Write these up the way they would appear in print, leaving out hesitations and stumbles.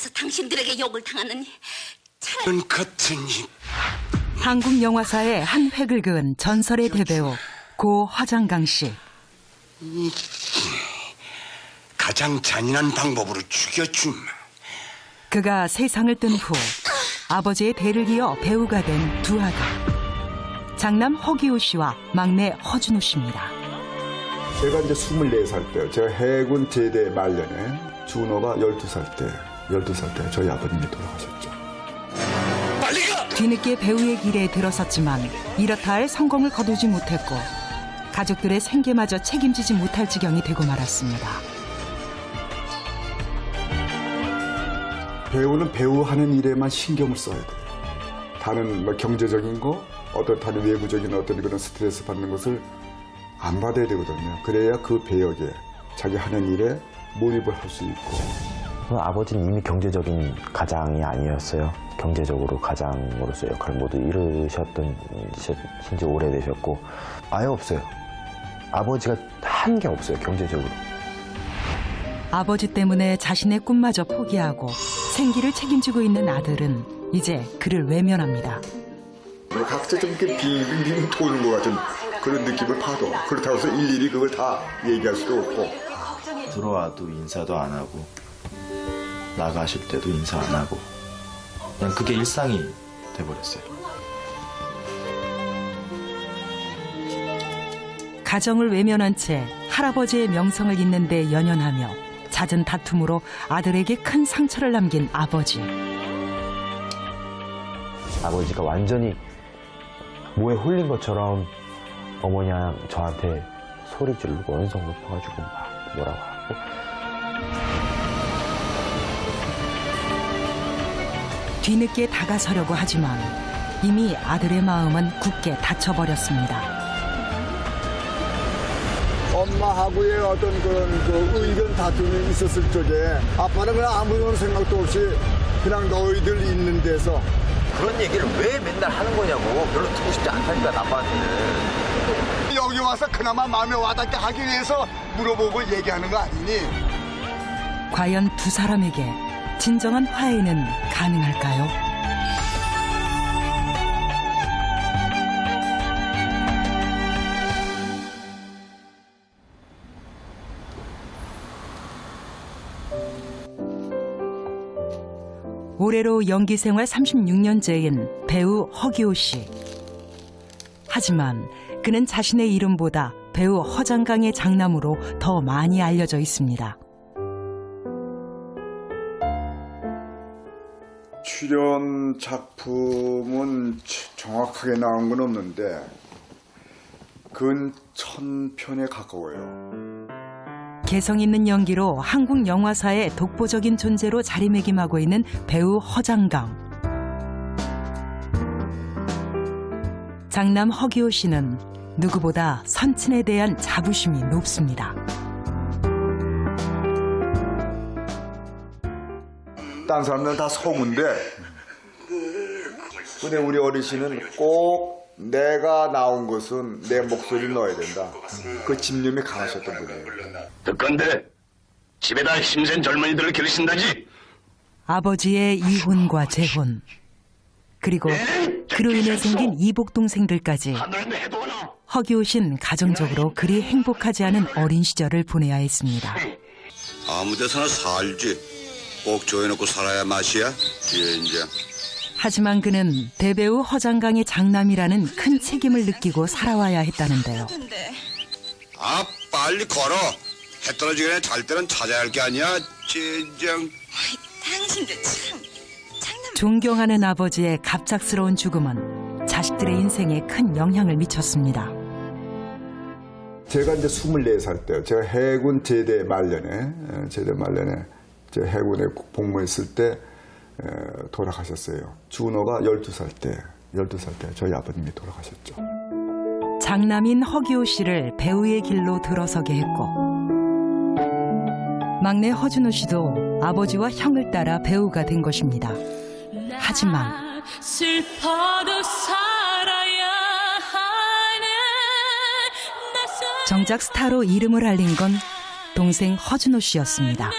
와서 당신들에게 욕을 당하느니 차라리 눈 같은 입. 한국 영화사의 한 획을 그은 전설의 대배우 고 화장강 씨. 가장 잔인한 방법으로 죽여줌. 그가 세상을 뜬 후 아버지의 대를 이어 배우가 된 두 아들. 장남 허기호 씨와 막내 허준호 씨입니다. 제가 이제 24살 때, 제가 해군 제대 말년에 준호가 12살 때 저희 아버님이 돌아가셨죠. 빨리 가! 뒤늦게 배우의 길에 들어섰지만 이렇다 할 성공을 거두지 못했고 가족들의 생계마저 책임지지 못할 지경이 되고 말았습니다. 배우는 배우하는 일에만 신경을 써야 돼요. 다른 뭐 경제적인 거, 어떤 다른 외부적인 어떤 그런 스트레스 받는 것을 안 받아야 되거든요. 그래야 그 배역에 자기 하는 일에 몰입을 할 수 있고. 아버지는 이미 경제적인 가장이 아니었어요. 경제적으로 가장으로서 역할을 모두 이루셨던 진짜 오래되셨고 아예 없어요. 아버지가 한 게 없어요, 경제적으로. 아버지 때문에 자신의 꿈마저 포기하고 생기를 책임지고 있는 아들은 이제 그를 외면합니다. 각자 좀 이렇게 빙빙 도는 것 같은 그런 느낌을 봐도 그렇다고 해서 일일이 그걸 다 얘기할 수도 없고. 들어와도 인사도 안 하고 나가실 때도 인사 안 하고 그냥 그게 일상이 돼버렸어요. 가정을 외면한 채 할아버지의 명성을 잇는 데 연연하며 잦은 다툼으로 아들에게 큰 상처를 남긴 아버지. 아버지가 완전히 뭐에 홀린 것처럼 어머니랑 저한테 소리 지르고 언성 높여가지고 막 뭐라고 하고. 뒤늦게 다가서려고 하지만 이미 아들의 마음은 굳게 닫혀버렸습니다. 엄마하고의 어떤 그런 그 의견 다툼이 있었을 적에 아빠는 그냥 아무런 생각도 없이 그냥 너희들 있는 데서 그런 얘기를 왜 맨날 하는 거냐고. 별로 듣고 싶지 않다니까, 아빠한테는. 여기 와서 그나마 마음에 와닿게 하기 위해서 물어보고 얘기하는 거 아니니? 과연 두 사람에게 진정한 화해는 가능할까요? 올해로 연기 생활 36년째인 배우 허기호 씨. 하지만 그는 자신의 이름보다 배우 허장강의 장남으로 더 많이 알려져 있습니다. 출연 작품은 정확하게 나온 건 없는데 근 1000편에 가까워요. 개성 있는 연기로 한국 영화사의 독보적인 존재로 자리매김하고 있는 배우 허장강. 장남 허기호 씨는 누구보다 선친에 대한 자부심이 높습니다. 딴 사람들은 다 소문데 근데 우리 어르신은 꼭 내가 나온 것은 내 목소리를 넣어야 된다. 그 집념이 강하셨던 분이에요. 듣건데 집에다 힘센 젊은이들을 기르신다지. 아버지의 이혼과 재혼, 그리고 그로 인해 생긴 이복 동생들까지 하늘도 해도 허기호 씨는 가정적으로 그리 행복하지 않은 어린 시절을 보내야 했습니다. 아무 데서나 살지. 꼭 조여놓고 살아야 맛이야? 젠장. 하지만 그는 대배우 허장강의 장남이라는 큰 책임을 느끼고 살아와야 했다는데요. 아, 빨리 걸어. 해 떨어지기 전에 잘 때는 찾아야 할 게 아니야. 젠장. 당신들 참 존경하는 아버지의 갑작스러운 죽음은 자식들의 인생에 큰 영향을 미쳤습니다. 제가 이제 24살 때, 제가 해군 제대 말년에 제가 해군에 복무했을 때 돌아가셨어요. 준호가 12살 때 저희 아버님이 돌아가셨죠. 장남인 허기호 씨를 배우의 길로 들어서게 했고 막내 허준호 씨도 아버지와 형을 따라 배우가 된 것입니다. 하지만 슬퍼도 살아야 하는 정작 스타로 이름을 알린 건 동생 허준호 씨였습니다.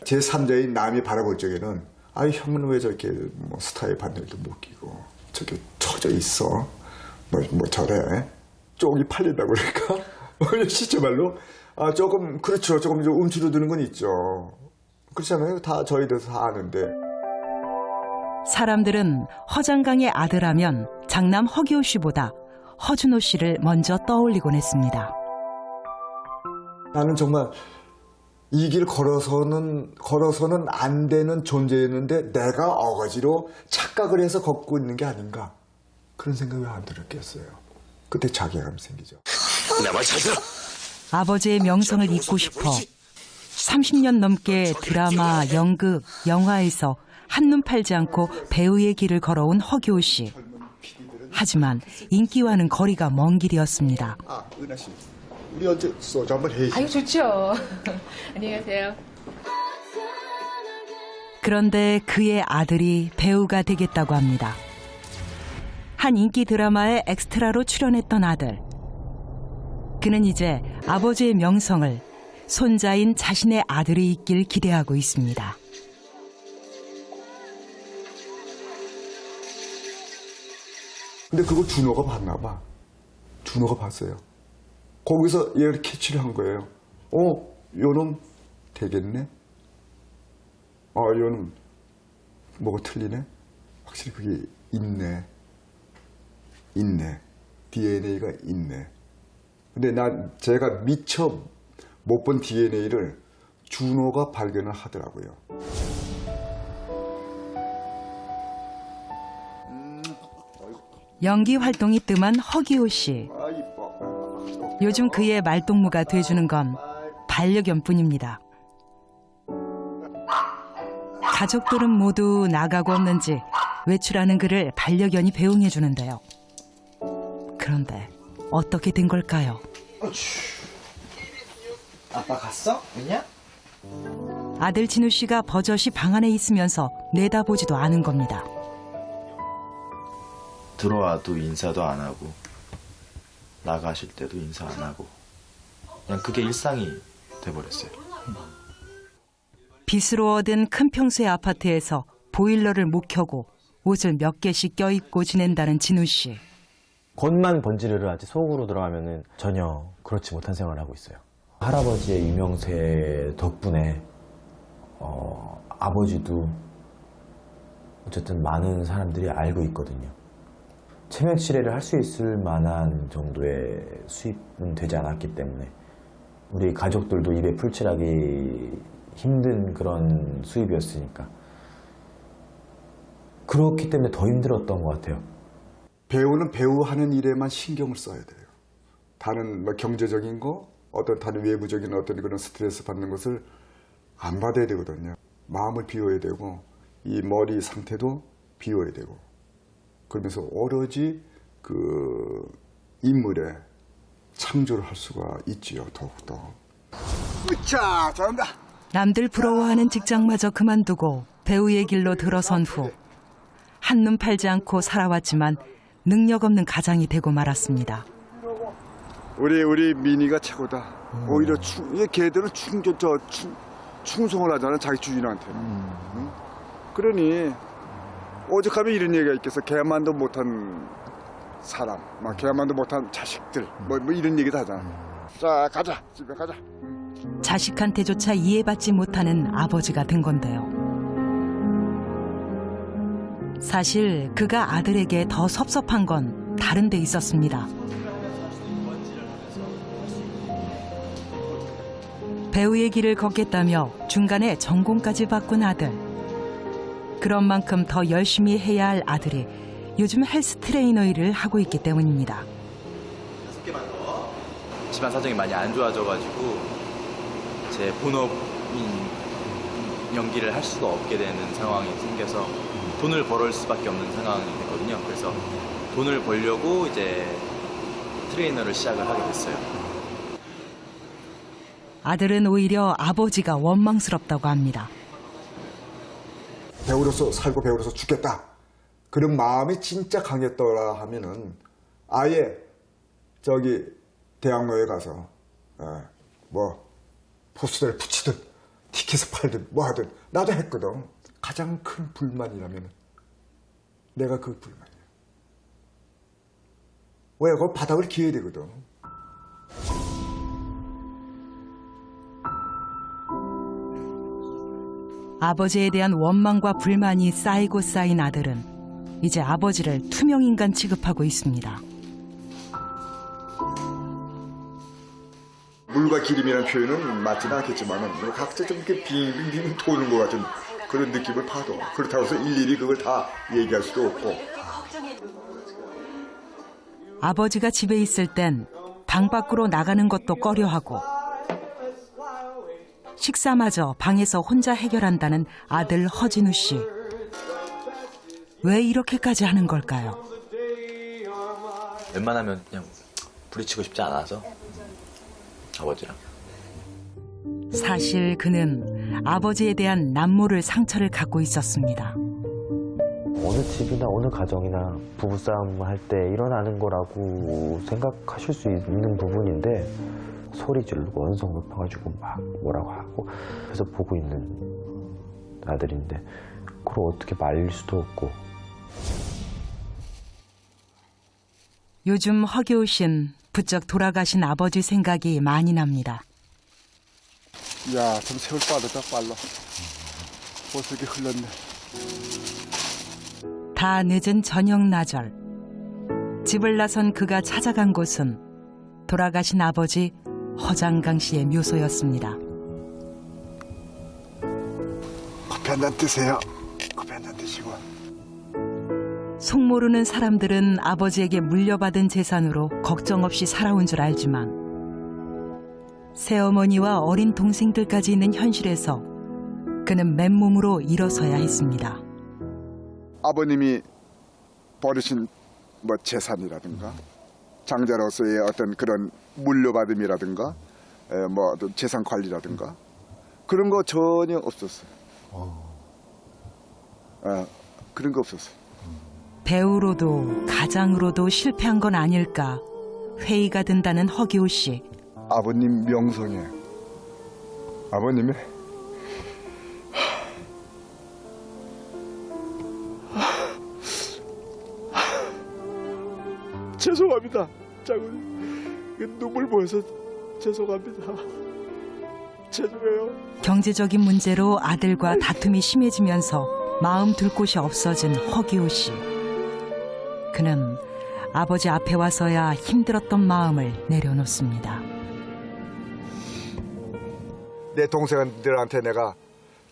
제3자인 남이 바라볼 적에는 아이 형은 왜 저렇게 뭐 스타일 바늘도 못 끼고 저렇게 처져 있어 뭐 저래 쪽이 팔린다 그럴까 시체말로 조금 그렇죠 조금 좀 움츠러드는 건 있죠 그렇잖아요 다 저희들 다 아는데 사람들은 허장강의 아들하면 장남 허기호 씨보다 허준호 씨를 먼저 떠올리곤 했습니다. 나는 정말 이 길 걸어서는 안 되는 존재였는데 내가 어거지로 착각을 해서 걷고 있는 게 아닌가 그런 생각이 안 들었겠어요. 그때 자괴감이 생기죠. 나만 찾아. 아버지의 명성을 잇고 싶어 30년 넘게 드라마, 연극, 영화에서 한눈 팔지 않고 배우의 길을 걸어온 허기호 씨. 하지만 인기와는 거리가 먼 길이었습니다. 은하 씨, 우리 언제 소주 한번 해야지. 아유 좋죠. 안녕히 가세요. 그런데 그의 아들이 배우가 되겠다고 합니다. 한 인기 드라마에 엑스트라로 출연했던 아들. 그는 이제 아버지의 명성을 손자인 자신의 아들이 잇길 기대하고 있습니다. 근데 그걸 준호가 봤나 봐. 준호가 봤어요. 거기서 얘를 캐치를 한 거예요. 요놈 되겠네? 요놈 뭐가 틀리네? 확실히 그게 있네. DNA가 있네. 근데 제가 미처 못 본 DNA를 준호가 발견을 하더라고요. 연기 활동이 뜸한 허기호 씨. 요즘 그의 말동무가 돼주는 건 반려견뿐입니다. 가족들은 모두 나가고 없는지 외출하는 그를 반려견이 배웅해 주는데요. 그런데 어떻게 된 걸까요? 아빠 갔어? 왜냐? 아들 진우 씨가 버젓이 방 안에 있으면서 내다보지도 않은 겁니다. 들어와도 인사도 안 하고 나가실 때도 인사 안 하고 그냥 그게 일상이 돼버렸어요. 빚으로 얻은 큰 평수의 아파트에서 보일러를 못 켜고 옷을 몇 개씩 껴입고 지낸다는 진우 씨. 겉만 번지르르 하지 속으로 들어가면은 전혀 그렇지 못한 생활을 하고 있어요. 할아버지의 유명세 덕분에 아버지도 어쨌든 많은 사람들이 알고 있거든요. 체면 치레를 할 수 있을 만한 정도의 수입은 되지 않았기 때문에 우리 가족들도 입에 풀칠하기 힘든 그런 수입이었으니까 그렇기 때문에 더 힘들었던 것 같아요. 배우는 배우 하는 일에만 신경을 써야 돼요. 다른 경제적인 거, 다른 외부적인 그런 스트레스 받는 것을 안 받아야 되거든요. 마음을 비워야 되고 이 머리 상태도 비워야 되고 그러면서 오로지 그 인물에 창조를 할 수가 있지요. 더욱더. 으차, 잘한다. 남들 부러워하는 직장마저 그만두고 배우의 길로 들어선 후 한눈 팔지 않고 살아왔지만 능력 없는 가장이 되고 말았습니다. 우리 미니가 최고다. 오히려 걔들은 충성을 하잖아 자기 주인한테. 응? 그러니 오죽하면 이런 얘기가 있겠어. 걔만도 못한 사람, 걔만도 못한 자식들, 뭐 이런 얘기도 하잖아. 자, 가자, 집에 가자. 자식한테조차 이해받지 못하는 아버지가 된 건데요. 사실 그가 아들에게 더 섭섭한 건 다른 데 있었습니다. 배우의 길을 걷겠다며 중간에 전공까지 바꾼 아들. 그런 만큼 더 열심히 해야 할 아들이 요즘 헬스 트레이너 일을 하고 있기 때문입니다. 6개만 더. 집안 사정이 많이 안 좋아져가지고 제 본업인 연기를 할 수가 없게 되는 상황이 생겨서 돈을 벌을 수밖에 없는 상황이 됐거든요. 그래서 돈을 벌려고 이제 트레이너를 시작을 하게 됐어요. 아들은 오히려 아버지가 원망스럽다고 합니다. 배우로서 살고 배우로서 죽겠다. 그런 마음이 진짜 강했더라 하면은 아예 대학로에 가서 포스터를 붙이든 티켓을 팔든 뭐 하든 나도 했거든. 가장 큰 불만이라면 내가 그 불만이야. 왜? 그걸 바닥을 기어야 되거든. 아버지에 대한 원망과 불만이 쌓이고 쌓인 아들은 이제 아버지를 투명인간 취급하고 있습니다. 물과 기름이라는 표현은 맞지는 않겠지만 각자 좀 이렇게 빙빙 도는 것 같은 그런 느낌을 파도. 그렇다고 해서 일일이 그걸 다 얘기할 수도 없고. 아버지가 집에 있을 땐 방 밖으로 나가는 것도 꺼려하고 식사마저 방에서 혼자 해결한다는 아들 허진우 씨. 왜 이렇게까지 하는 걸까요? 웬만하면 그냥 부딪히고 싶지 않아서 아버지랑. 사실 그는 아버지에 대한 남모를 상처를 갖고 있었습니다. 어느 집이나 어느 가정이나 부부싸움 할 때 일어나는 거라고 생각하실 수 있는 부분인데 소리 지르고 언성 높여가지고 막 뭐라고 하고 그래서 보고 있는 아들인데 그걸 어떻게 말릴 수도 없고. 요즘 허기호 씨는 부쩍 돌아가신 아버지 생각이 많이 납니다. 야, 좀 세월 빠르다, 빨라. 벌써 이렇게 흘렀네. 다 늦은 저녁 나절. 집을 나선 그가 찾아간 곳은 돌아가신 아버지 허장강 씨의 묘소였습니다. 커피 한 잔 드세요. 커피 한 잔 드시고. 속모르는 사람들은 아버지에게 물려받은 재산으로 걱정 없이 살아온 줄 알지만 새어머니와 어린 동생들까지 있는 현실에서 그는 맨몸으로 일어서야 했습니다. 아버님이 버리신 뭐 재산이라든가 장자로서의 어떤 그런 물려받음이라든가 뭐 어떤 재산 관리라든가 그런 거 전혀 없었어요. 그런 거 없었어요. 배우로도 가장으로도 실패한 건 아닐까 회의가 든다는 허기호 씨. 아버님 명성에 아버님의 죄송합니다. 장군 눈물 보여서 죄송합니다. 죄송해요. 경제적인 문제로 아들과 다툼이 심해지면서 마음 둘 곳이 없어진 허기호 씨. 그는 아버지 앞에 와서야 힘들었던 마음을 내려놓습니다. 내 동생들한테 내가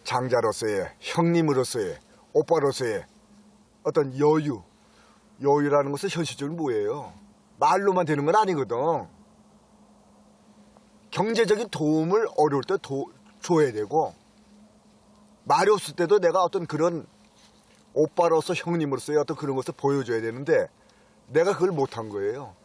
장자로서의 형님으로서의 오빠로서의 어떤 여유라는 것은 현실적으로 뭐예요? 말로만 되는 건 아니거든. 경제적인 도움을 어려울 때 줘야 되고 말이 없을 때도 내가 어떤 그런 오빠로서 형님으로서의 어떤 그런 것을 보여줘야 되는데 내가 그걸 못한 거예요.